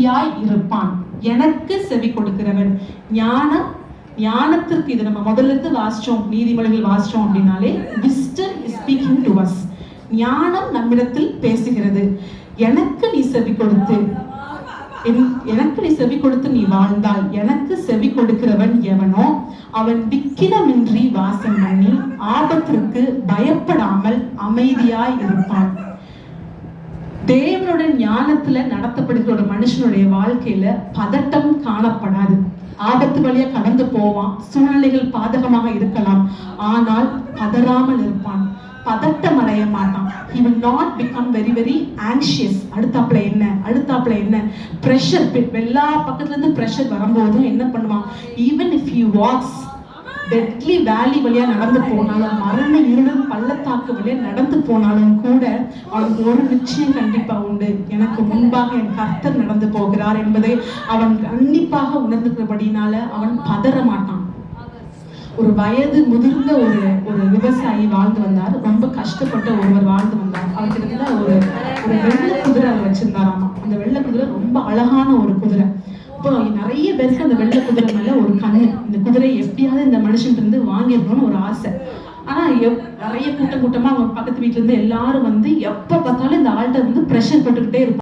அமைதியாய் இருப்பான். எனக்கு செவி கொடுக்கிறவன். ஞானத்திற்கு இது நம்ம முதல்ல இருந்து வாசிச்சோம், நீதிமொழிகள் வாசிச்சோம் அப்படின்னாலே wisdom is speaking to us. ஞானம் நம்மிடத்தில் பேசுகிறது. எனக்கு நீ செவி கொடுத்து நீ வாழ்ந்தால், எனக்கு செவி கொடுக்கிறவன் எவனோ அவன் விக்கினமின்றி வாசம் பண்ணி ஆபத்திற்கு பயப்படாமல் அமைதியாய் இருப்பான். தேவனுடைய ஞானத்துல நடத்தப்படுகிற ஒரு மனுஷனுடைய வாழ்க்கையில பதட்டம் காணப்படாது. ஆபத்து வழியா கடந்து போவான், சூழ்நிலைகள் பாதகமாக இருக்கலாம், ஆனால் பதறாமல் இருப்பான், பதட்டம் அடைய மாட்டான். he will not become very very anxious. அடுத்தாப்புல என்ன பிரஷர், எல்லா பக்கத்துல இருந்து பிரஷர் வரும்போதும் என்ன பண்ணுவான், even if he walks deadly வேலி வழியா நடந்து போனாலும், மரண இருளும் பள்ளத்தாக்கு வழியா நடந்து போனாலும் கூட அவனுக்கு ஒரு நிச்சயம் கண்டிப்பா உண்டு, எனக்கு முன்பாக என் கர்த்தர் நடந்து போகிறார் என்பதை அவன் கண்டிப்பாக உணர்ந்துக்கிறபடினால அவன் பதற மாட்டான். ஒரு வயது முதிர்ந்த ஒரு விவசாயி வாழ்ந்து வந்தார். ரொம்ப கஷ்டப்பட்ட ஒருவர் வாழ்ந்து வந்தார். அவருக்கு ஒரு வெள்ளை குதிரை அவர் வச்சிருந்தாராமா. அந்த வெள்ளை குதிரை ரொம்ப அழகான ஒரு குதிரை. இப்போ நிறைய பேருக்கு அந்த வெள்ளை குதிரை மேல ஒரு கண்ணு, இந்த குதிரை எப்படியாவது இந்த மனுஷன் இருந்து வாங்கிடணும்னு ஒரு ஆசை. ஆனா நிறைய கூட்டமா அவங்க பக்கத்து வீட்டுல இருந்து எல்லாரும் வந்து எப்ப பார்த்தாலும் இந்த ஆள்கிட்ட வந்து பிரஷர் போட்டுக்கிட்டே இருப்பாங்க.